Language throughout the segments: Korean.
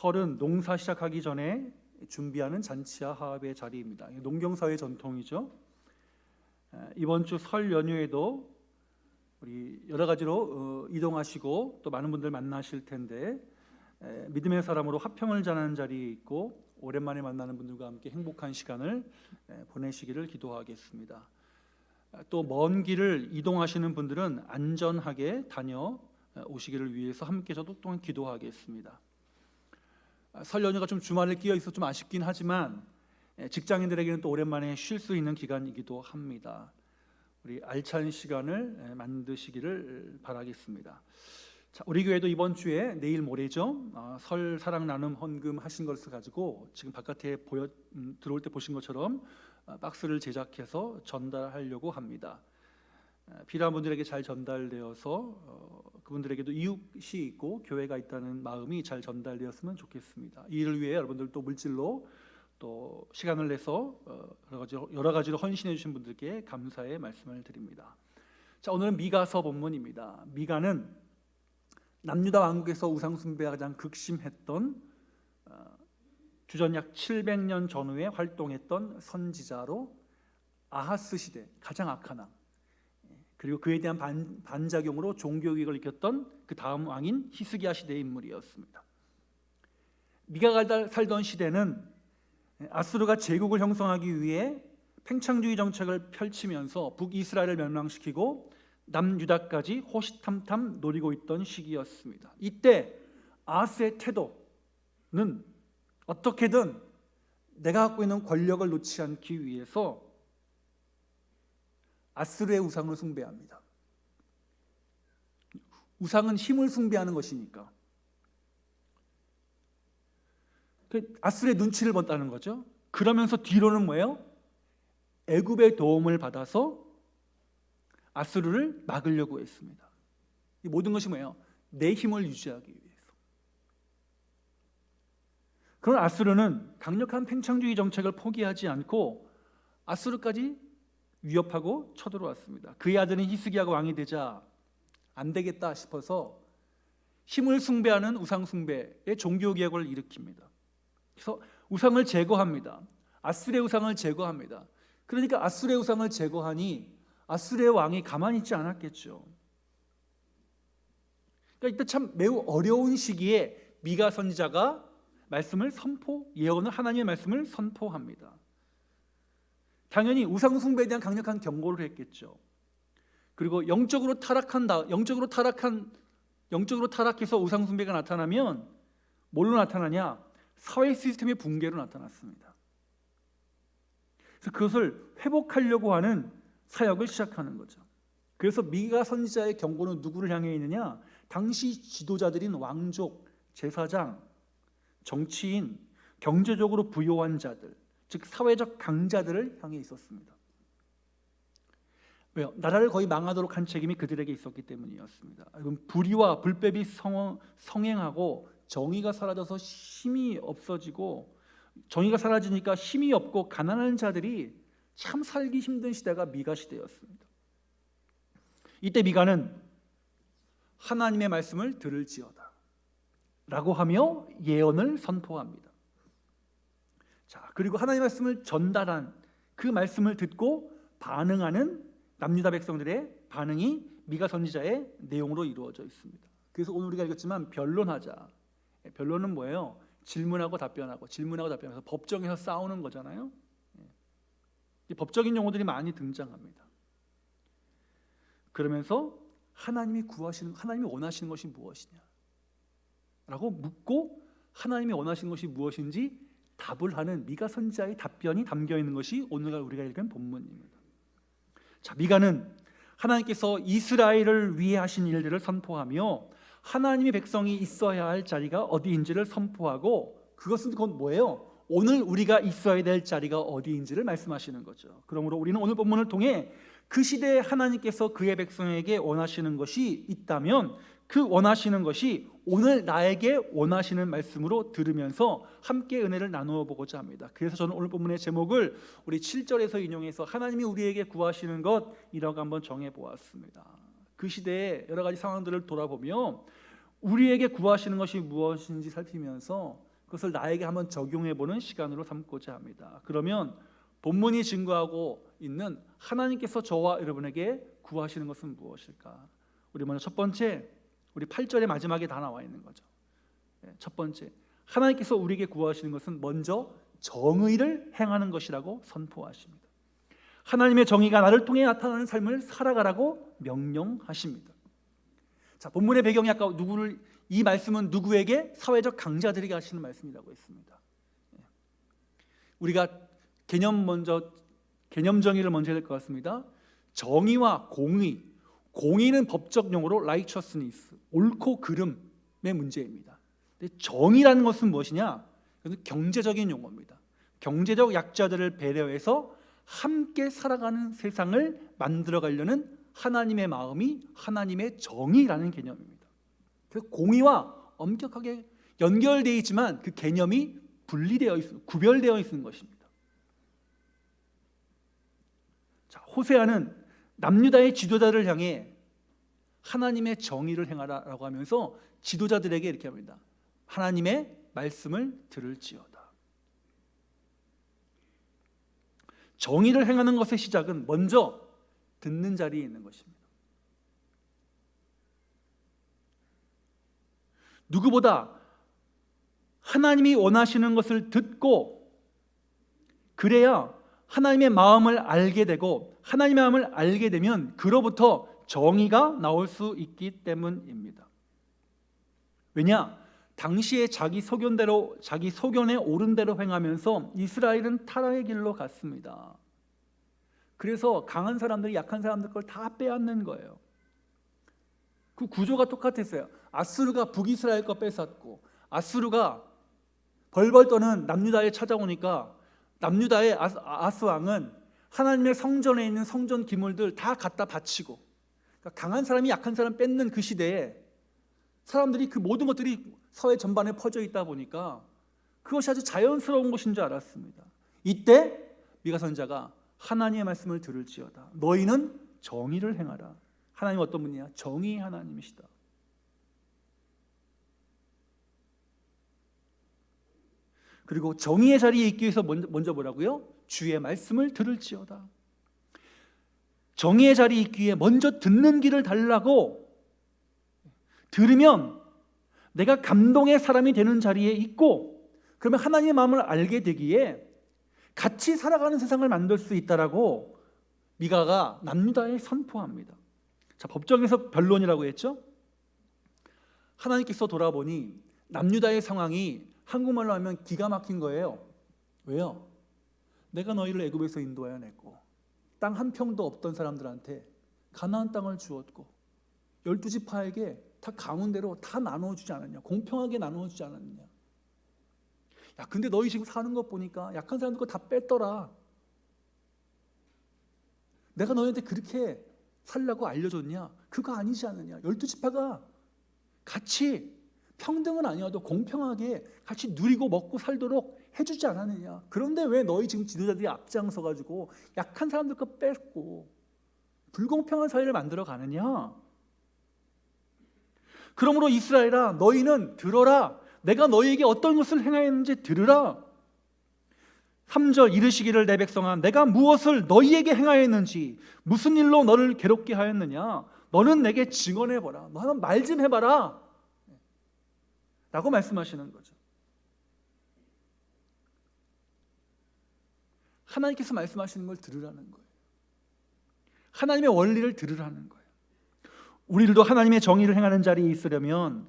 설은 농사 시작하기 전에 준비하는 잔치와 화합의 자리입니다. 농경사회 전통이죠. 이번 주 설 연휴에도 우리 여러 가지로 이동하시고 또 많은 분들 만나실 텐데 믿음의 사람으로 화평을 전하는 자리에 있고 오랜만에 만나는 분들과 함께 행복한 시간을 보내시기를 기도하겠습니다. 또 먼 길을 이동하시는 분들은 안전하게 다녀오시기를 위해서 함께 저도 또한 기도하겠습니다. 설 연휴가 좀 주말에 끼어 있어 좀 아쉽긴 하지만 직장인들에게는 또 오랜만에 쉴 수 있는 기간이기도 합니다. 우리 알찬 시간을 만드시기를 바라겠습니다. 자, 우리 교회도 이번 주에 내일 모레죠. 설 사랑 나눔 헌금 하신 것을 가지고 지금 바깥에 들어올 때 보신 것처럼 박스를 제작해서 전달하려고 합니다. 필요한 분들에게 잘 전달되어서 그분들에게도 이웃이 있고 교회가 있다는 마음이 잘 전달되었으면 좋겠습니다. 이 일을 위해 여러분들 또 물질로 또 시간을 내서 여러 가지로 헌신해 주신 분들께 감사의 말씀을 드립니다. 자, 오늘은 미가서 본문입니다. 미가는 남유다 왕국에서 우상 숭배가 가장 극심했던 주전 약 700년 전후에 활동했던 선지자로 아하스 시대 가장 악한 왕, 그리고 그에 대한 반작용으로 종교개혁을 일으켰던 그 다음 왕인 히스기야 시대의 인물이었습니다. 미가가 살던 시대는 아수르가 제국을 형성하기 위해 팽창주의 정책을 펼치면서 북이스라엘을 멸망시키고 남유다까지 호시탐탐 노리고 있던 시기였습니다. 이때 아하스의 태도는 어떻게든 내가 갖고 있는 권력을 놓지 않기 위해서 아수르의 우상을 숭배합니다. 우상은 힘을 숭배하는 것이니까 아수르의 눈치를 봤다는 거죠. 그러면서 뒤로는 뭐예요? 애굽의 도움을 받아서 아수르를 막으려고 했습니다. 이 모든 것이 뭐예요? 내 힘을 유지하기 위해서. 그런 아수르는 강력한 팽창주의 정책을 포기하지 않고 아수르까지 위협하고 쳐들어왔습니다. 그의 아들은 히스기야가 왕이 되자 안 되겠다 싶어서 힘을 숭배하는 우상 숭배의 종교개혁을 일으킵니다. 그래서 우상을 제거합니다. 아수르의 우상을 제거합니다. 그러니까 아수르의 우상을 제거하니 아수르의 왕이 가만히 있지 않았겠죠. 그러니까 이때 참 매우 어려운 시기에 미가 선지자가 예언을 하나님의 말씀을 선포합니다. 당연히 우상 숭배에 대한 강력한 경고를 했겠죠. 그리고 영적으로 타락해서 우상 숭배가 나타나면 뭘로 나타나냐? 사회 시스템의 붕괴로 나타났습니다. 그래서 그것을 회복하려고 하는 사역을 시작하는 거죠. 그래서 미가 선지자의 경고는 누구를 향해 있느냐? 당시 지도자들인 왕족, 제사장, 정치인, 경제적으로 부유한 자들, 즉 사회적 강자들을 향해 있었습니다. 왜요? 나라를 거의 망하도록 한 책임이 그들에게 있었기 때문이었습니다. 불의와 불법이 성행하고 정의가 사라져서 힘이 없어지고, 정의가 사라지니까 힘이 없고 가난한 자들이 참 살기 힘든 시대가 미가 시대였습니다. 이때 미가는 하나님의 말씀을 들을지어다 라고 하며 예언을 선포합니다. 자, 그리고 하나님의 말씀을 전달한 그 말씀을 듣고 반응하는 남유다 백성들의 반응이 미가 선지자의 내용으로 이루어져 있습니다. 그래서 오늘 우리가 읽었지만 변론하자. 변론은 뭐예요? 질문하고 답변하고 질문하고 답변해서 법정에서 싸우는 거잖아요. 법적인 용어들이 많이 등장합니다. 그러면서 하나님이 원하시는 것이 무엇이냐 라고 묻고 하나님이 원하시는 것이 무엇인지 답을 하는 미가 선지자의 답변이 담겨 있는 것이 오늘 우리가 읽은 본문입니다. 자, 미가는 하나님께서 이스라엘을 위해 하신 일들을 선포하며 하나님의 백성이 있어야 할 자리가 어디인지를 선포하고, 그것은 곧 뭐예요? 오늘 우리가 있어야 될 자리가 어디인지를 말씀하시는 거죠. 그러므로 우리는 오늘 본문을 통해 그 시대에 하나님께서 그의 백성에게 원하시는 것이 있다면 그 원하시는 것이 오늘 나에게 원하시는 말씀으로 들으면서 함께 은혜를 나누어 보고자 합니다. 그래서 저는 오늘 본문의 제목을 우리 7절에서 인용해서 하나님이 우리에게 구하시는 것이라고 한번 정해 보았습니다. 그 시대의 여러 가지 상황들을 돌아보며 우리에게 구하시는 것이 무엇인지 살피면서 그것을 나에게 한번 적용해보는 시간으로 삼고자 합니다. 그러면 본문이 증거하고 있는 하나님께서 저와 여러분에게 구하시는 것은 무엇일까? 우리 먼저 첫 번째, 우리 8절의 마지막에 다 나와 있는 거죠. 첫 번째, 하나님께서 우리에게 구하시는 것은 먼저 정의를 행하는 것이라고 선포하십니다. 하나님의 정의가 나를 통해 나타나는 삶을 살아가라고 명령하십니다. 자, 본문의 배경이 아까 이 말씀은 누구에게? 사회적 강자들에게 하시는 말씀이라고 했습니다. 우리가 개념 정의를 먼저 해야 될 것 같습니다. 정의와 공의, 공의는 법적 용어로 righteousness, 옳고 그름의 문제입니다. 근데 정의라는 것은 무엇이냐? 그것은 경제적인 용어입니다. 경제적 약자들을 배려해서 함께 살아가는 세상을 만들어가려는 하나님의 마음이 하나님의 정의라는 개념입니다. 그래서 공의와 엄격하게 연결되어 있지만 그 개념이 구별되어 있는 것입니다. 자, 호세아는 남유다의 지도자를 향해 하나님의 정의를 행하라라고 하면서 지도자들에게 이렇게 합니다. 하나님의 말씀을 들을지어다. 정의를 행하는 것의 시작은 먼저 듣는 자리에 있는 것입니다. 누구보다 하나님이 원하시는 것을 듣고 그래야 하나님의 마음을 알게 되고 하나님의 마음을 알게 되면 그로부터 정의가 나올 수 있기 때문입니다. 왜냐? 당시에 자기 소견에 옳은 대로 행하면서 이스라엘은 타락의 길로 갔습니다. 그래서 강한 사람들이 약한 사람들 걸 다 빼앗는 거예요. 그 구조가 똑같았어요. 아수르가 북이스라엘 거 뺏었고 아수르가 벌벌 떠는 남유다에 찾아오니까 남유다의 아스 왕은 하나님의 성전에 있는 성전 기물들 다 갖다 바치고, 그러니까 강한 사람이 약한 사람 뺏는 그 시대에 사람들이 그 모든 것들이 사회 전반에 퍼져 있다 보니까 그것이 아주 자연스러운 것인 줄 알았습니다. 이때 미가 선지자가 하나님의 말씀을 들을지어다. 너희는 정의를 행하라. 하나님 어떤 분이냐? 정의의 하나님이시다. 그리고 정의의 자리에 있기 위해서 먼저 뭐라고요? 주의 말씀을 들을지어다. 정의의 자리에 있기 위해 먼저 듣는 길을 달라고. 들으면 내가 감동의 사람이 되는 자리에 있고, 그러면 하나님의 마음을 알게 되기에 같이 살아가는 세상을 만들 수 있다라고 미가가 남유다에 선포합니다. 자, 법정에서 변론이라고 했죠. 하나님께서 돌아보니 남유다의 상황이 한국말로 하면 기가 막힌 거예요. 왜요? 내가 너희를 애굽에서 인도하여 냈고 땅 한 평도 없던 사람들한테 가나안 땅을 주었고 12지파에게 다 가문대로 다 나눠주지 않았냐? 공평하게 나눠주지 않았느냐? 야, 근데 너희 지금 사는 것 보니까 약한 사람들 거 다 뺐더라. 내가 너희한테 그렇게 살라고 알려줬냐? 그거 아니지 않느냐? 12지파가 같이 평등은 아니어도 공평하게 같이 누리고 먹고 살도록 해주지 않았느냐? 그런데 왜 너희 지금 지도자들이 앞장서가지고 약한 사람들 거 뺏고 불공평한 사회를 만들어 가느냐? 그러므로 이스라엘아, 너희는 들어라. 내가 너희에게 어떤 것을 행하였는지 들으라. 3절 이르시기를 내 백성아, 내가 무엇을 너희에게 행하였는지, 무슨 일로 너를 괴롭게 하였느냐? 너는 내게 증언해보라. 너는 말 좀 해봐라 라고 말씀하시는 거죠. 하나님께서 말씀하시는 걸 들으라는 거예요. 하나님의 원리를 들으라는 거예요. 우리들도 하나님의 정의를 행하는 자리에 있으려면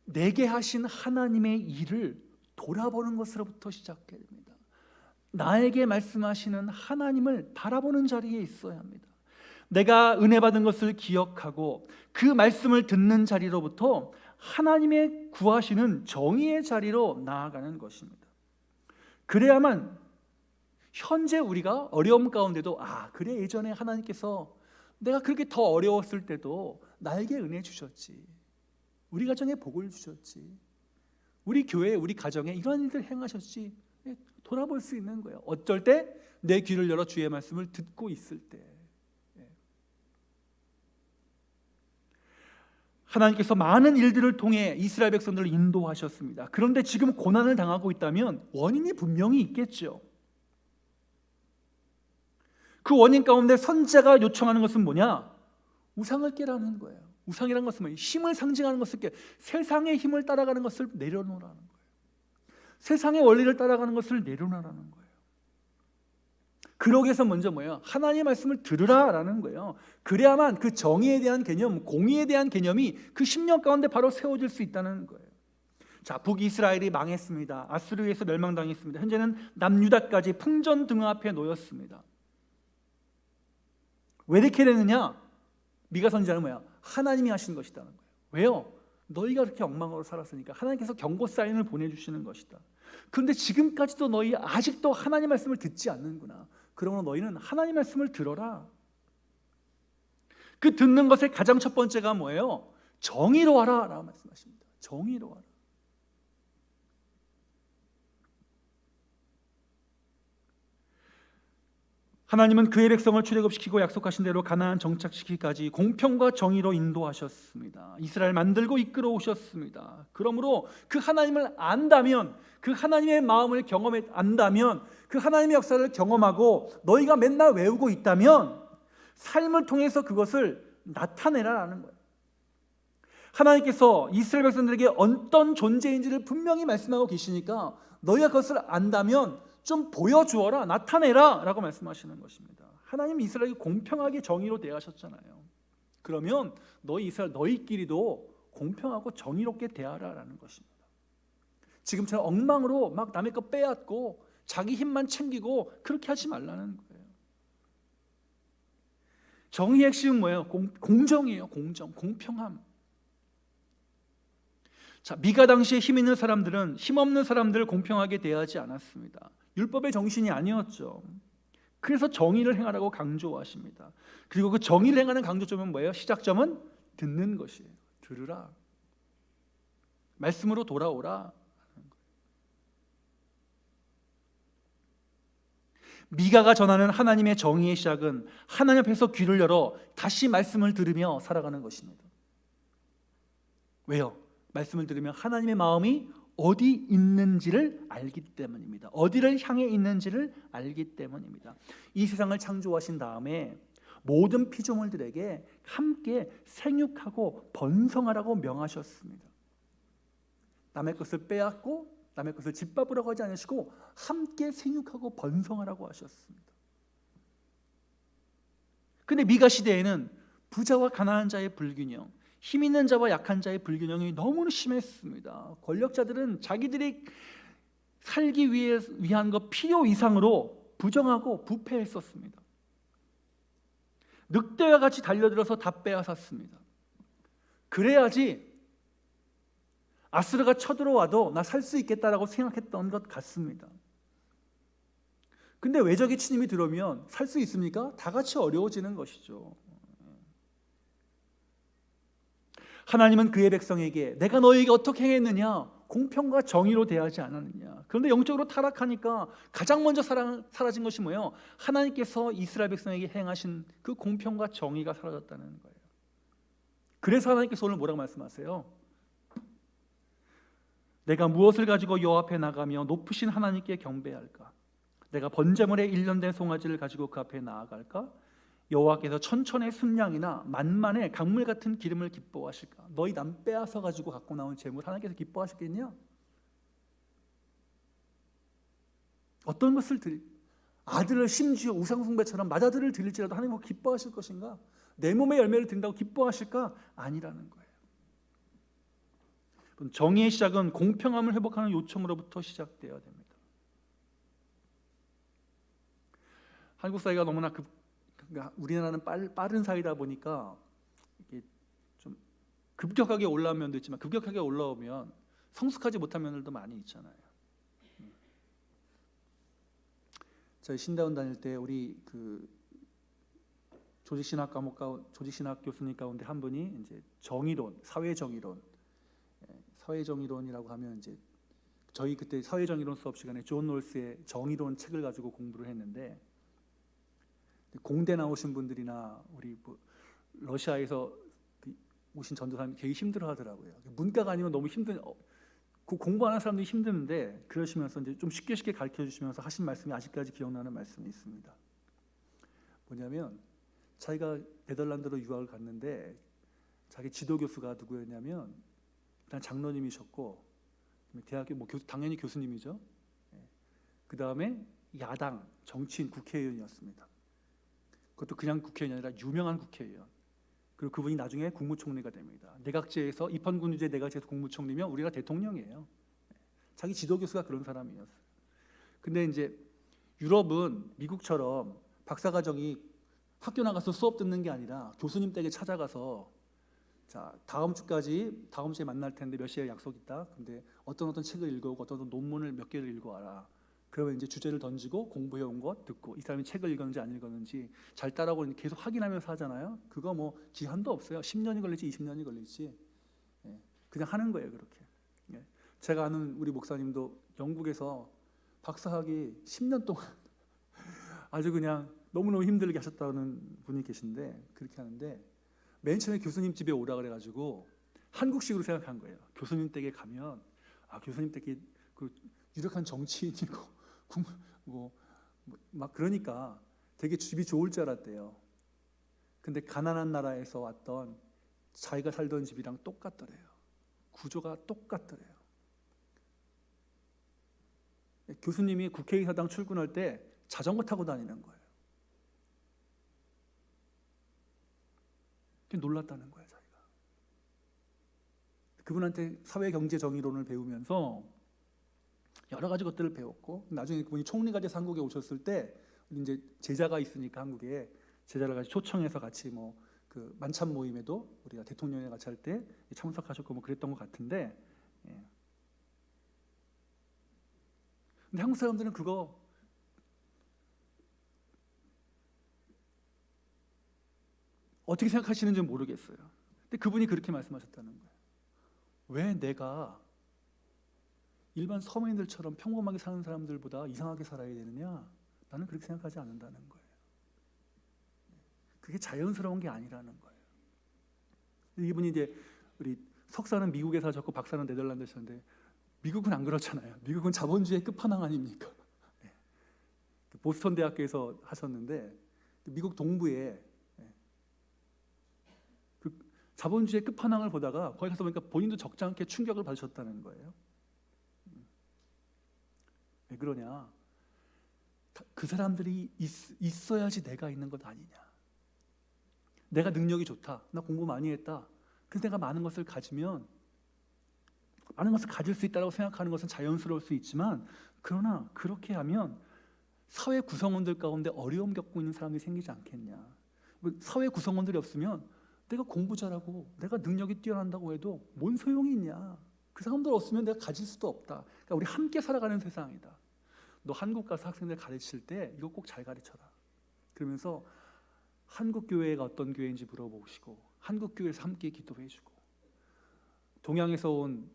내게 하신 하나님의 일을 돌아보는 것으로부터 시작해야 됩니다. 나에게 말씀하시는 하나님을 바라보는 자리에 있어야 합니다. 내가 은혜 받은 것을 기억하고 그 말씀을 듣는 자리로부터 하나님의 구하시는 정의의 자리로 나아가는 것입니다. 그래야만 현재 우리가 어려움 가운데도 그래, 예전에 하나님께서 내가 그렇게 더 어려웠을 때도 나에게 은혜 주셨지, 우리 가정에 복을 주셨지, 우리 교회에 우리 가정에 이런 일들 행하셨지, 돌아볼 수 있는 거예요. 어쩔 때 내 귀를 열어 주의 말씀을 듣고 있을 때. 하나님께서 많은 일들을 통해 이스라엘 백성들을 인도하셨습니다. 그런데 지금 고난을 당하고 있다면 원인이 분명히 있겠죠. 그 원인 가운데 선지자가 요청하는 것은 뭐냐? 우상을 깨라는 거예요. 우상이라는 것은 뭐예요? 힘을 상징하는 것을 깨. 세상의 힘을 따라가는 것을 내려놓으라는 거예요. 세상의 원리를 따라가는 것을 내려놓으라는 거예요. 그러기 위해서 먼저 뭐예요? 하나님의 말씀을 들으라라는 거예요. 그래야만 그 정의에 대한 개념, 공의에 대한 개념이 그 10년 가운데 바로 세워질 수 있다는 거예요. 자, 북이스라엘이 망했습니다. 아수르에서 멸망당했습니다. 현재는 남유다까지 풍전등화 앞에 놓였습니다. 왜 이렇게 되느냐? 미가 선지자는 뭐야? 하나님이 하신 것이라는 거예요. 왜요? 너희가 그렇게 엉망으로 살았으니까 하나님께서 경고 사인을 보내주시는 것이다. 그런데 지금까지도 너희 아직도 하나님 말씀을 듣지 않는구나. 그러므로 너희는 하나님 말씀을 들어라. 그 듣는 것의 가장 첫 번째가 뭐예요? 정의로 하라 라고 말씀하십니다. 정의로 하라. 하나님은 그의 백성을 출애굽시키고 약속하신 대로 가나안 정착시키기까지 공평과 정의로 인도하셨습니다. 이스라엘 만들고 이끌어 오셨습니다. 그러므로 그 하나님을 안다면, 그 하나님의 마음을 안다면, 그 하나님의 역사를 경험하고 너희가 맨날 외우고 있다면 삶을 통해서 그것을 나타내라라는 거예요. 하나님께서 이스라엘 백성들에게 어떤 존재인지를 분명히 말씀하고 계시니까 너희가 그것을 안다면 좀 보여주어라, 나타내라 라고 말씀하시는 것입니다. 하나님 이스라엘이 공평하게 정의로 대하셨잖아요. 그러면 너희 이스라엘 너희끼리도 공평하고 정의롭게 대하라라는 것입니다. 지금처럼 엉망으로 막 남의 거 빼앗고 자기 힘만 챙기고 그렇게 하지 말라는 거예요. 정의의 핵심은 뭐예요? 공정이에요. 공정, 공평함. 자, 미가 당시에 힘 있는 사람들은 힘없는 사람들을 공평하게 대하지 않았습니다. 율법의 정신이 아니었죠. 그래서 정의를 행하라고 강조하십니다. 그리고 그 정의를 행하는 강조점은 뭐예요? 시작점은 듣는 것이에요. 들으라. 말씀으로 돌아오라. 미가가 전하는 하나님의 정의의 시작은 하나님 앞에서 귀를 열어 다시 말씀을 들으며 살아가는 것입니다. 왜요? 말씀을 들으면 하나님의 마음이 어디 있는지를 알기 때문입니다. 어디를 향해 있는지를 알기 때문입니다. 이 세상을 창조하신 다음에 모든 피조물들에게 함께 생육하고 번성하라고 명하셨습니다. 남의 것을 빼앗고 남의 것을 짓밟으라고 하지 않으시고 함께 생육하고 번성하라고 하셨습니다. 근데 미가 시대에는 부자와 가난한 자의 불균형, 힘 있는 자와 약한 자의 불균형이 너무 심했습니다. 권력자들은 자기들이 살기 위한 것 필요 이상으로 부정하고 부패했었습니다. 늑대와 같이 달려들어서 다 빼앗았습니다. 그래야지 아수르가 쳐들어와도 나 살 수 있겠다라고 생각했던 것 같습니다. 근데 외적의 침입이 들어오면 살 수 있습니까? 다 같이 어려워지는 것이죠. 하나님은 그의 백성에게 내가 너희에게 어떻게 행했느냐? 공평과 정의로 대하지 않았느냐? 그런데 영적으로 타락하니까 가장 먼저 사라진 것이 뭐예요? 하나님께서 이스라엘 백성에게 행하신 그 공평과 정의가 사라졌다는 거예요. 그래서 하나님께서 오늘 뭐라고 말씀하세요? 내가 무엇을 가지고 여호와 앞에 나가며 높으신 하나님께 경배할까? 내가 번제물에 1년 된 송아지를 가지고 그 앞에 나아갈까? 여호와께서 천천의 순양이나 만만의 강물 같은 기름을 기뻐하실까? 너희 남 빼앗아 가지고 갖고 나온 재물 하나님께서 기뻐하시겠냐? 어떤 것을 아들을 심지어 우상숭배처럼 맏아들을 드릴지라도 하나님 기뻐하실 것인가? 내 몸의 열매를 든다고 기뻐하실까? 아니라는 거예요. 정의의 시작은 공평함을 회복하는 요청으로부터 시작되어야 됩니다. 한국 사회가 너무나 우리나라는 빠른 사회다 보니까 이게 좀 급격하게 올라온 면도 있지만 급격하게 올라오면 성숙하지 못한 면들도 많이 있잖아요. 저희 신다운 다닐 때 우리 그 조직신학 교수님 가운데 한 분이 이제 정의론, 사회정의론이라고 하면 이제 저희 그때 사회정의론 수업 시간에 존 롤스의 정의론 책을 가지고 공부를 했는데 공대 나오신 분들이나 우리 러시아에서 오신 전도사님 되게 힘들어하더라고요. 문과가 아니면 너무 그 공부하는 사람들이 힘드는데 그러시면서 이제 좀 쉽게 가르쳐 주시면서 하신 말씀이 아직까지 기억나는 말씀이 있습니다. 뭐냐면 자기가 네덜란드로 유학을 갔는데 자기 지도 교수가 누구였냐면 일단 장로님이셨고 대학교 당연히 교수님이죠. 그 다음에 야당 정치인 국회의원이었습니다. 그것도 그냥 국회의원이 아니라 유명한 국회의원. 그리고 그분이 나중에 국무총리가 됩니다. 내각제에서 입헌군주제 내각제에서 국무총리면 우리가 대통령이에요. 자기 지도 교수가 그런 사람이었어요. 근데 이제 유럽은 미국처럼 박사과정이 학교 나가서 수업 듣는 게 아니라 교수님 댁에 찾아가서 자 다음 주에 만날 텐데 몇 시에 약속 있다. 근데 어떤 책을 읽어오고 어떤 논문을 몇 개를 읽어와라. 그러면 이제 주제를 던지고 공부해온 것 듣고 이 사람이 책을 읽었는지 안 읽었는지 잘 따라오고 계속 확인하면서 하잖아요. 그거 뭐 기한도 없어요. 10년이 걸릴지 20년이 걸릴지 그냥 하는 거예요. 그렇게. 제가 아는 우리 목사님도 영국에서 박사학위 10년 동안 아주 그냥 너무너무 힘들게 하셨다는 분이 계신데 그렇게 하는데 맨 처음에 교수님 집에 오라 그래가지고 한국식으로 생각한 거예요. 교수님 댁에 가면 교수님 댁에 그 유력한 정치인이고 막 그러니까 되게 집이 좋을 줄 알았대요. 근데 가난한 나라에서 왔던 자기가 살던 집이랑 똑같더래요. 구조가 똑같더래요. 교수님이 국회의사당 출근할 때 자전거 타고 다니는 거예요. 놀랐다는 거예요, 자기가. 그분한테 사회경제정의론을 배우면서 여러 가지 것들을 배웠고 나중에 그분이 총리가 돼서 한국에 오셨을 때 이제 제자가 있으니까 한국에 제자를 같이 초청해서 같이 그 만찬 모임에도 우리가 대통령에 같이 할 때 참석하셨고 그랬던 것 같은데 근데 한국 사람들은 그거 어떻게 생각하시는지 모르겠어요. 근데 그분이 그렇게 말씀하셨다는 거예요. 왜 내가 일반 서민들처럼 평범하게 사는 사람들보다 이상하게 살아야 되느냐? 나는 그렇게 생각하지 않는다는 거예요. 그게 자연스러운 게 아니라는 거예요. 이분이 이제 우리 석사는 미국에서 하셨고 박사는 네덜란드셨는데 미국은 안 그렇잖아요. 미국은 자본주의 끝판왕 아닙니까? 보스턴 대학교에서 하셨는데 미국 동부에 그 자본주의 끝판왕을 보다가 거기 가서 보니까 본인도 적지 않게 충격을 받으셨다는 거예요. 왜 그러냐? 그 사람들이 있어야지 내가 있는 것 아니냐? 내가 능력이 좋다. 나 공부 많이 했다. 그래서 내가 많은 것을 가지면 많은 것을 가질 수 있다고 생각하는 것은 자연스러울 수 있지만 그러나 그렇게 하면 사회 구성원들 가운데 어려움 겪고 있는 사람이 생기지 않겠냐? 사회 구성원들이 없으면 내가 공부 잘하고 내가 능력이 뛰어난다고 해도 뭔 소용이 있냐? 그 사람들 없으면 내가 가질 수도 없다. 그러니까 우리 함께 살아가는 세상이다. 너 한국 가서 학생들 가르칠 때 이거 꼭 잘 가르쳐라. 그러면서 한국 교회가 어떤 교회인지 물어보시고 한국 교회에서 함께 기도해주고 동양에서 온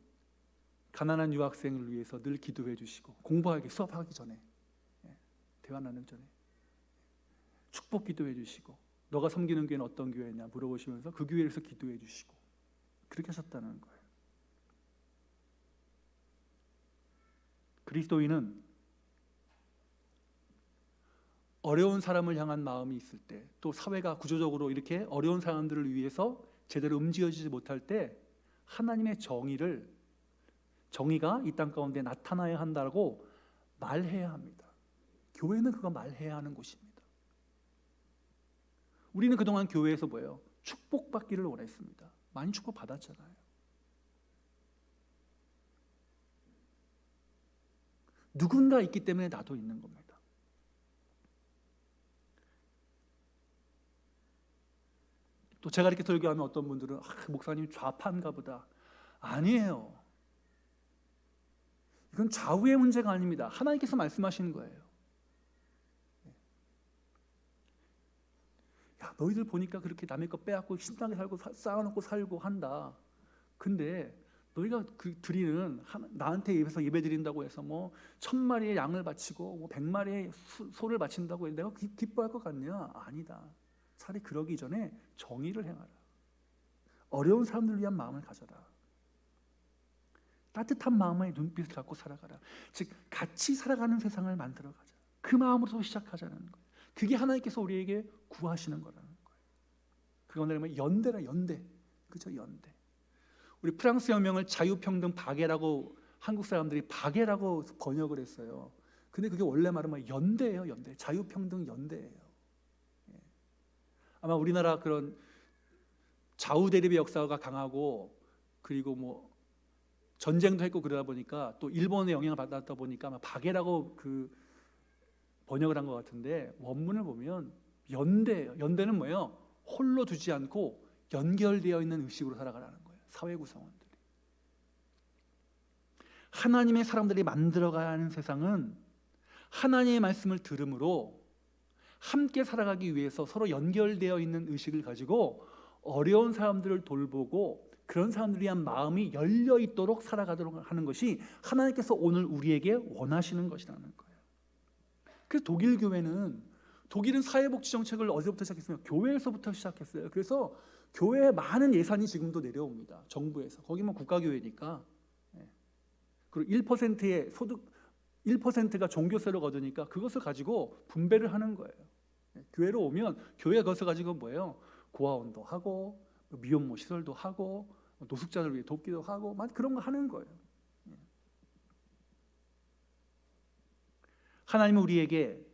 가난한 유학생을 위해서 늘 기도해주시고 공부하기 수업하기 전에 대화 나누기 전에 축복 기도해주시고 너가 섬기는 교회는 어떤 교회냐 물어보시면서 그 교회에서 기도해주시고 그렇게 하셨다는 거예요. 그리스도인은 어려운 사람을 향한 마음이 있을 때 또 사회가 구조적으로 이렇게 어려운 사람들을 위해서 제대로 움직여지지 못할 때 하나님의 정의가 이 땅 가운데 나타나야 한다고 말해야 합니다. 교회는 그거 말해야 하는 곳입니다. 우리는 그동안 교회에서 뭐예요? 축복받기를 원했습니다. 많이 축복받았잖아요. 누군가 있기 때문에 나도 있는 겁니다. 또 제가 이렇게 설교하면 어떤 분들은 목사님 좌파인가 보다. 아니에요. 이건 좌우의 문제가 아닙니다. 하나님께서 말씀하시는 거예요. 야, 너희들 보니까 그렇게 남의 거 빼앗고 신나게 살고 쌓아놓고 살고 한다. 근데 너희가 드리는 나한테 입에서 예배 드린다고 해서 1000마리의 양을 바치고 100마리의 소를 바친다고 해서 내가 기뻐할 것 같냐? 아니다. 차라리 그러기 전에 정의를 행하라. 어려운 사람들을 위한 마음을 가져라. 따뜻한 마음의 눈빛을 갖고 살아가라. 즉 같이 살아가는 세상을 만들어가자. 그 마음으로 시작하자는 거예요. 그게 하나님께서 우리에게 구하시는 거라는 거예요. 그건 뭐냐면 연대라, 연대. 그죠? 연대. 우리 프랑스 혁명을 자유평등 박애라고 한국 사람들이 박애라고 번역을 했어요. 근데 그게 원래 말은 뭐 연대예요. 연대. 자유평등 연대예요. 예. 아마 우리나라 그런 좌우 대립의 역사가 강하고 그리고 뭐 전쟁도 했고 그러다 보니까 또 일본의 영향을 받았다 보니까 아마 박애라고 그 번역을 한 것 같은데 원문을 보면 연대예요. 연대는 뭐예요? 홀로 두지 않고 연결되어 있는 의식으로 살아가라는 거예요. 사회 구성원들이. 하나님의 사람들이 만들어가야 하는 세상은 하나님의 말씀을 들음으로 함께 살아가기 위해서 서로 연결되어 있는 의식을 가지고 어려운 사람들을 돌보고 그런 사람들을 위한 마음이 열려 있도록 살아가도록 하는 것이 하나님께서 오늘 우리에게 원하시는 것이라는 거예요. 그래서 독일은 사회복지 정책을 어디서부터 시작했어요? 교회에서부터 시작했어요. 그래서 교회에 많은 예산이 지금도 내려옵니다. 정부에서. 거기만 국가교회니까. 그리고 1%의 소득 1%가 종교세로 거두니까 그것을 가지고 분배를 하는 거예요. 교회로 오면 교회가 그것을 가지고 뭐예요? 고아원도 하고 미혼모 시설도 하고 노숙자들 위해 돕기도 하고 그런 거 하는 거예요. 하나님은 우리에게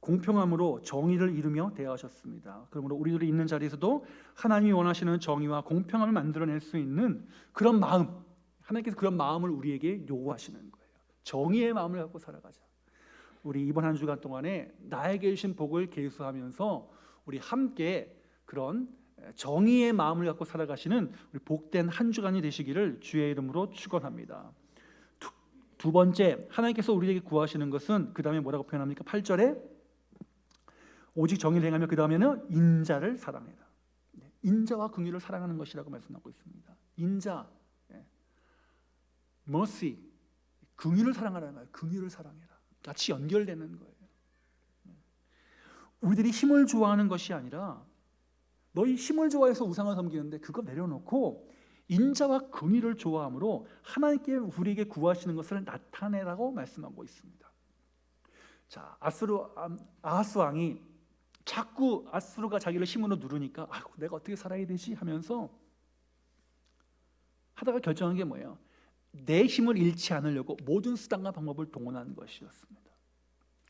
공평함으로 정의를 이루며 대하셨습니다. 그러므로 우리들이 있는 자리에서도 하나님이 원하시는 정의와 공평함을 만들어낼 수 있는 그런 마음, 하나님께서 그런 마음을 우리에게 요구하시는 거예요. 정의의 마음을 갖고 살아가자. 우리 이번 한 주간 동안에 나에게 주신 복을 계수하면서 우리 함께 그런 정의의 마음을 갖고 살아가시는 우리 복된 한 주간이 되시기를 주의 이름으로 축원합니다. 두 번째, 하나님께서 우리에게 구하시는 것은 그 다음에 뭐라고 표현합니까? 8절에 오직 정의를 행하며 그 다음에는 인자를 사랑해라. 인자와 긍휼을 사랑하는 것이라고 말씀하고 있습니다. 인자, mercy, 긍휼을 사랑하라는 거예요. 긍휼을 사랑해라. 같이 연결되는 거예요. 우리들이 힘을 좋아하는 것이 아니라 너희 힘을 좋아해서 우상을 섬기는데 그거 내려놓고 인자와 긍휼을 좋아함으로 하나님께 우리에게 구하시는 것을 나타내라고 말씀하고 있습니다. 자, 아하스 왕이 자꾸 아수르가 자기를 힘으로 누르니까 내가 어떻게 살아야 되지 하면서 하다가 결정한 게 뭐예요? 내 힘을 잃지 않으려고 모든 수단과 방법을 동원한 것이었습니다.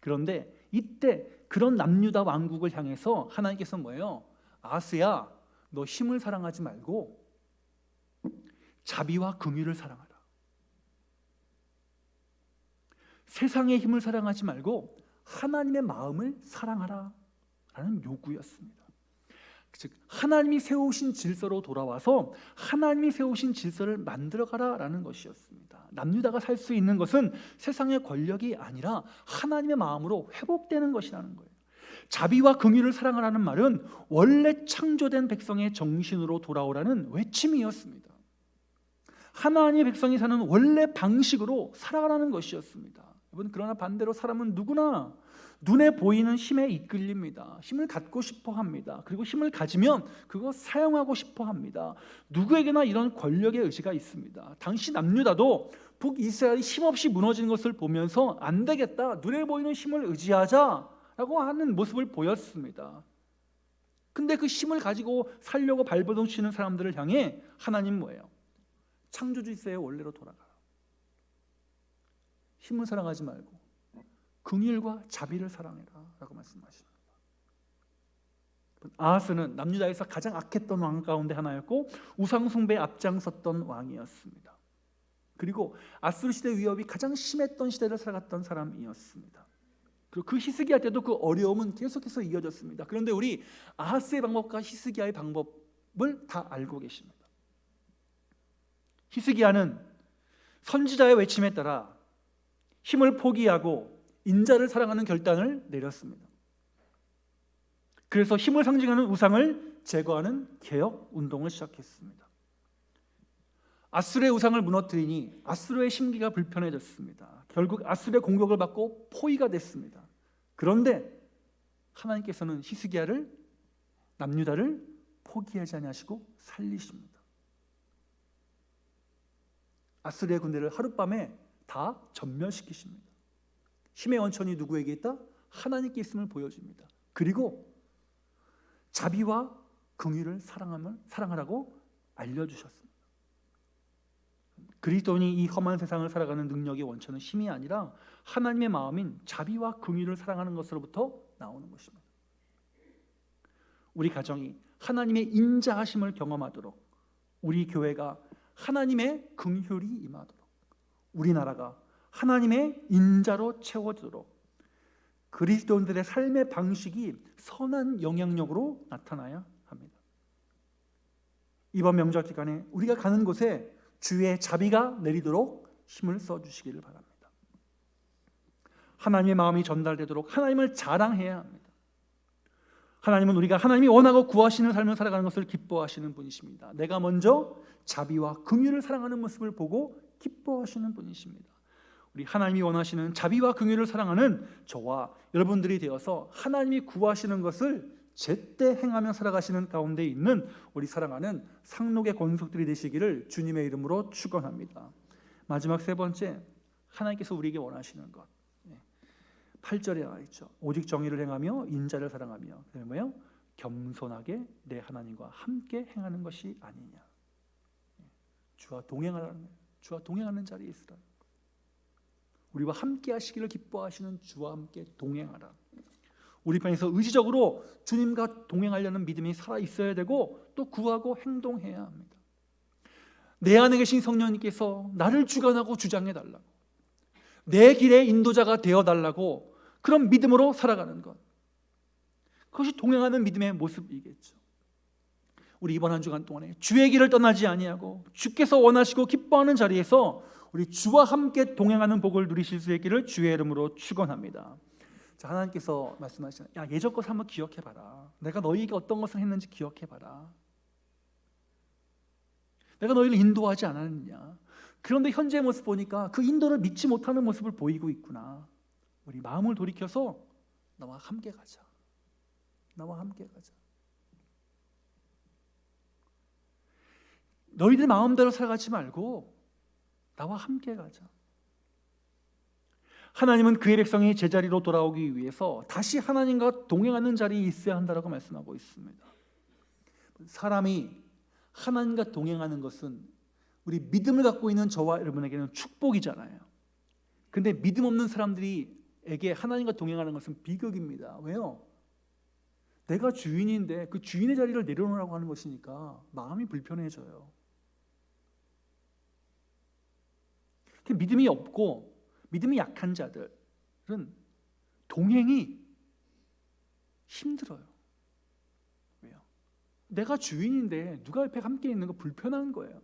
그런데 이때 그런 남유다 왕국을 향해서 하나님께서 뭐예요? 아하스야, 너 힘을 사랑하지 말고 자비와 긍휼을 사랑하라. 세상의 힘을 사랑하지 말고 하나님의 마음을 사랑하라 라는 요구였습니다. 즉 하나님이 세우신 질서로 돌아와서 하나님이 세우신 질서를 만들어가라라는 것이었습니다. 남유다가 살 수 있는 것은 세상의 권력이 아니라 하나님의 마음으로 회복되는 것이라는 거예요. 자비와 긍휼을 사랑하라는 말은 원래 창조된 백성의 정신으로 돌아오라는 외침이었습니다. 하나님의 백성이 사는 원래 방식으로 살아가라는 것이었습니다. 여러분, 그러나 반대로 사람은 누구나 눈에 보이는 힘에 이끌립니다. 힘을 갖고 싶어 합니다. 그리고 힘을 가지면 그거 사용하고 싶어 합니다. 누구에게나 이런 권력의 의지가 있습니다. 당시 남유다도 북이스라엘이 힘없이 무너지는 것을 보면서 안 되겠다, 눈에 보이는 힘을 의지하자라고 하는 모습을 보였습니다. 근데 그 힘을 가지고 살려고 발버둥 치는 사람들을 향해 하나님 뭐예요? 창조주 질서의 원래로 돌아가라. 힘을 사랑하지 말고 긍휼과 자비를 사랑해라 라고 말씀하십니다. 아하스는 남유다에서 가장 악했던 왕 가운데 하나였고 우상 숭배에 앞장섰던 왕이었습니다. 그리고 아수르 시대 위협이 가장 심했던 시대를 살아갔던 사람이었습니다. 그리고 그 히스기야 때도 그 어려움은 계속해서 이어졌습니다. 그런데 우리 아하스의 방법과 히스기야의 방법을 다 알고 계십니다. 히스기야는 선지자의 외침에 따라 힘을 포기하고 인자를 사랑하는 결단을 내렸습니다. 그래서 힘을 상징하는 우상을 제거하는 개혁 운동을 시작했습니다. 아수르의 우상을 무너뜨리니 아수르의 심기가 불편해졌습니다. 결국 아수르의 공격을 받고 포위가 됐습니다. 그런데 하나님께서는 히스기야를 남유다를 포기하지 아니하시고 살리십니다. 아스리아 군대를 하룻밤에 다 전멸시키십니다. 힘의 원천이 누구에게 있다? 하나님께 있음을 보여줍니다. 그리고 자비와 긍휼을 사랑하라고 알려주셨습니다. 그리스도인이 이 험한 세상을 살아가는 능력의 원천은 힘이 아니라 하나님의 마음인 자비와 긍휼을 사랑하는 것으로부터 나오는 것입니다. 우리 가정이 하나님의 인자하심을 경험하도록, 우리 교회가 하나님의 긍휼이 임하도록, 우리나라가 하나님의 인자로 채워지도록 그리스도인들의 삶의 방식이 선한 영향력으로 나타나야 합니다. 이번 명절 기간에 우리가 가는 곳에 주의 자비가 내리도록 힘을 써주시기를 바랍니다. 하나님의 마음이 전달되도록 하나님을 자랑해야 합니다. 하나님은 우리가 하나님이 원하고 구하시는 삶을 살아가는 것을 기뻐하시는 분이십니다. 내가 먼저 자비와 긍휼을 사랑하는 모습을 보고 기뻐하시는 분이십니다. 우리 하나님이 원하시는 자비와 긍휼을 사랑하는 저와 여러분들이 되어서 하나님이 구하시는 것을 제때 행하며 살아가시는 가운데 있는 우리 사랑하는 상록의 권속들이 되시기를 주님의 이름으로 축원합니다. 마지막 세 번째, 하나님께서 우리에게 원하시는 것. 8절에 나와 있죠. 오직 정의를 행하며 인자를 사랑하며, 그게 뭐예요? 겸손하게 내 하나님과 함께 행하는 것이 아니냐. 주와 동행하라는 거예요. 주와 동행하는 자리에 있으라. 우리와 함께 하시기를 기뻐하시는 주와 함께 동행하라. 우리 편에서 의지적으로 주님과 동행하려는 믿음이 살아 있어야 되고 또 구하고 행동해야 합니다. 내 안에 계신 성령님께서 나를 주관하고 주장해 달라고, 내 길의 인도자가 되어 달라고 그런 믿음으로 살아가는 것, 그것이 동행하는 믿음의 모습이겠죠. 우리 이번 한 주간 동안에 주의 길을 떠나지 아니하고 주께서 원하시고 기뻐하는 자리에서 우리 주와 함께 동행하는 복을 누리실 수 있기를 주의 이름으로 축원합니다. 자, 하나님께서 말씀하시잖아요. 야, 예전 것을 한번 기억해봐라. 내가 너희에게 어떤 것을 했는지 기억해봐라. 내가 너희를 인도하지 않았느냐. 그런데 현재의 모습 보니까 그 인도를 믿지 못하는 모습을 보이고 있구나. 우리 마음을 돌이켜서 나와 함께 가자. 나와 함께 가자. 너희들 마음대로 살아가지 말고 나와 함께 가자. 하나님은 그의 백성이 제자리로 돌아오기 위해서 다시 하나님과 동행하는 자리에 있어야 한다고 말씀하고 있습니다. 사람이 하나님과 동행하는 것은 우리 믿음을 갖고 있는 저와 여러분에게는 축복이잖아요. 근데 믿음 없는 사람들에게 하나님과 동행하는 것은 비극입니다. 왜요? 내가 주인인데 그 주인의 자리를 내려놓으라고 하는 것이니까 마음이 불편해져요. 믿음이 없고 믿음이 약한 자들은 동행이 힘들어요. 왜요? 내가 주인인데 누가 옆에 함께 있는 거 불편한 거예요.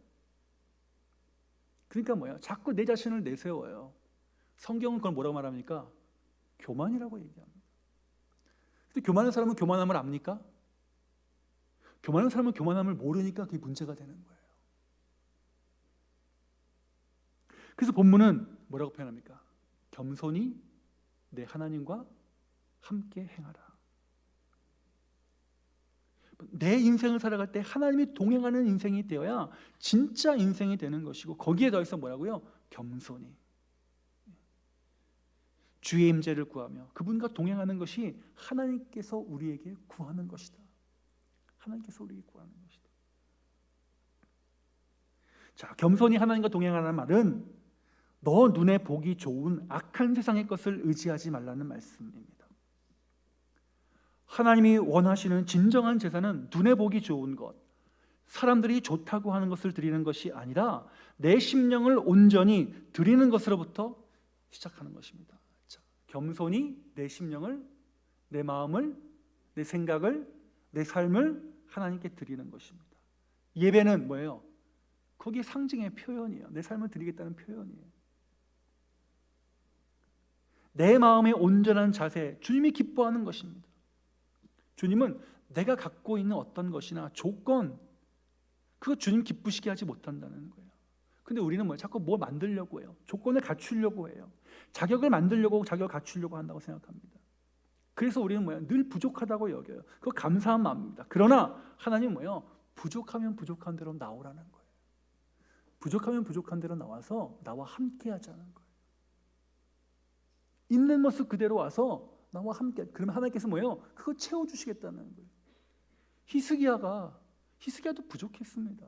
그러니까 뭐야? 자꾸 내 자신을 내세워요. 성경은 그걸 뭐라고 말합니까? 교만이라고 얘기합니다. 근데 교만한 사람은 교만함을 압니까? 교만한 사람은 교만함을 모르니까 그게 문제가 되는 거예요. 그래서 본문은 뭐라고 표현합니까? 겸손히 내 하나님과 함께 행하라. 내 인생을 살아갈 때 하나님이 동행하는 인생이 되어야 진짜 인생이 되는 것이고, 거기에 더해서 뭐라고요? 겸손히 주의 임재를 구하며 그분과 동행하는 것이 하나님께서 우리에게 구하는 것이다. 하나님께서 우리에게 구하는 것이다. 자, 겸손히 하나님과 동행하라는 말은 너 눈에 보기 좋은 악한 세상의 것을 의지하지 말라는 말씀입니다. 하나님이 원하시는 진정한 제사는 눈에 보기 좋은 것, 사람들이 좋다고 하는 것을 드리는 것이 아니라 내 심령을 온전히 드리는 것으로부터 시작하는 것입니다. 자, 겸손히 내 심령을, 내 마음을, 내 생각을, 내 삶을 하나님께 드리는 것입니다. 예배는 뭐예요? 거기에 상징의 표현이에요. 내 삶을 드리겠다는 표현이에요. 내 마음의 온전한 자세, 주님이 기뻐하는 것입니다. 주님은 내가 갖고 있는 어떤 것이나 조건, 그거 주님 기쁘시게 하지 못한다는 거예요. 근데 우리는 뭐예요? 자꾸 뭘 만들려고 해요. 조건을 갖추려고 해요. 자격을 만들려고, 자격을 갖추려고 한다고 생각합니다. 그래서 우리는 뭐예요? 늘 부족하다고 여겨요. 그거 감사한 마음입니다. 그러나 하나님은 뭐예요? 부족하면 부족한 대로 나오라는 거예요. 부족하면 부족한 대로 나와서 나와 함께 하자는 거예요. 있는 모습 그대로 와서 나와 함께. 그러면 하나님께서 뭐예요? 그거 채워주시겠다는 거예요. 히스기야도 부족했습니다.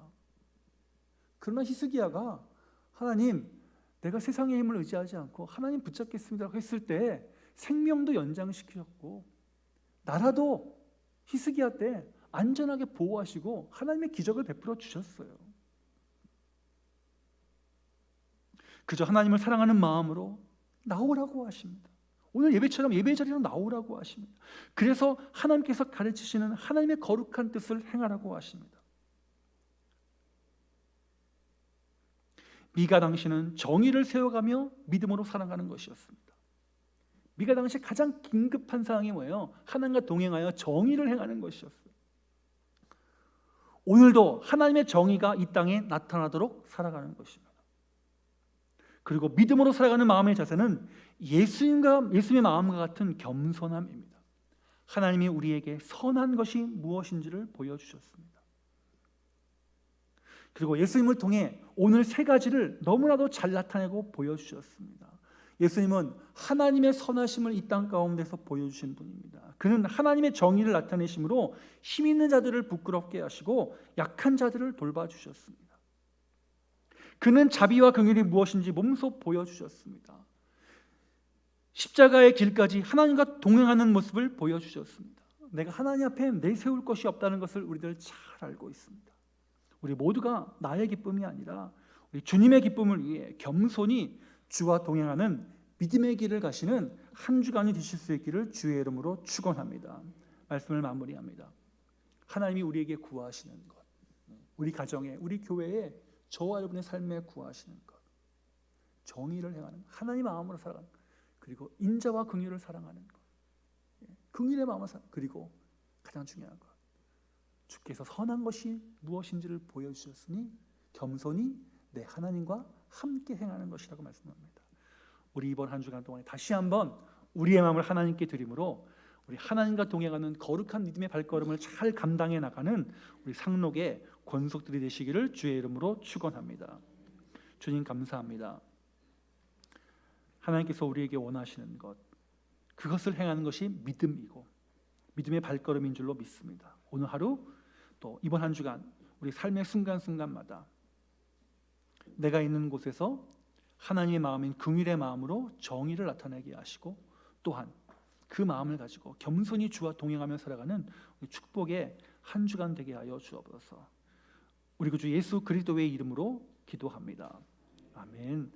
그러나 히스기야가 하나님, 내가 세상의 힘을 의지하지 않고 하나님 붙잡겠습니다라고 했을 때 생명도 연장시키셨고 나라도 히스기야 때 안전하게 보호하시고 하나님의 기적을 베풀어 주셨어요. 그저 하나님을 사랑하는 마음으로 나오라고 하십니다. 오늘 예배처럼 예배 자리로 나오라고 하십니다. 그래서 하나님께서 가르치시는 하나님의 거룩한 뜻을 행하라고 하십니다. 미가 당시는 정의를 세워가며 믿음으로 살아가는 것이었습니다. 미가 당시 가장 긴급한 사항이 뭐예요? 하나님과 동행하여 정의를 행하는 것이었어요. 오늘도 하나님의 정의가 이 땅에 나타나도록 살아가는 것입니다. 그리고 믿음으로 살아가는 마음의 자세는 예수님의 마음과 같은 겸손함입니다. 하나님이 우리에게 선한 것이 무엇인지를 보여주셨습니다. 그리고 예수님을 통해 오늘 세 가지를 너무나도 잘 나타내고 보여주셨습니다. 예수님은 하나님의 선하심을 이 땅 가운데서 보여주신 분입니다. 그는 하나님의 정의를 나타내심으로 힘 있는 자들을 부끄럽게 하시고 약한 자들을 돌봐주셨습니다. 그는 자비와 긍휼이 무엇인지 몸소 보여주셨습니다. 십자가의 길까지 하나님과 동행하는 모습을 보여주셨습니다. 내가 하나님 앞에 내세울 것이 없다는 것을 우리들 잘 알고 있습니다. 우리 모두가 나의 기쁨이 아니라 우리 주님의 기쁨을 위해 겸손히 주와 동행하는 믿음의 길을 가시는 한 주간이 되실 수 있기를 주의 이름으로 축원합니다. 말씀을 마무리합니다. 하나님이 우리에게 구하시는 것, 우리 가정에, 우리 교회에 저와 여러분의 삶에 구하시는 것, 정의를 행하는 하나님 마음으로 살아가는 것, 그리고 인자와 긍휼을 사랑하는 것, 긍휼의 마음을 그리고 가장 중요한 것, 주께서 선한 것이 무엇인지를 보여주셨으니 겸손히 내 하나님과 함께 행하는 것이라고 말씀합니다. 우리 이번 한 주간 동안에 다시 한번 우리의 마음을 하나님께 드림으로 우리 하나님과 동행하는 거룩한 믿음의 발걸음을 잘 감당해 나가는 우리 상록의 권속들이 되시기를 주의 이름으로 축원합니다. 주님 감사합니다. 하나님께서 우리에게 원하시는 것, 그것을 행하는 것이 믿음이고 믿음의 발걸음인 줄로 믿습니다. 오늘 하루 또 이번 한 주간 우리 삶의 순간순간마다 내가 있는 곳에서 하나님의 마음인 긍휼의 마음으로 정의를 나타내게 하시고 또한 그 마음을 가지고 겸손히 주와 동행하며 살아가는 축복의 한 주간 되게 하여 주옵소서. 우리 구주 예수 그리스도의 이름으로 기도합니다. 아멘.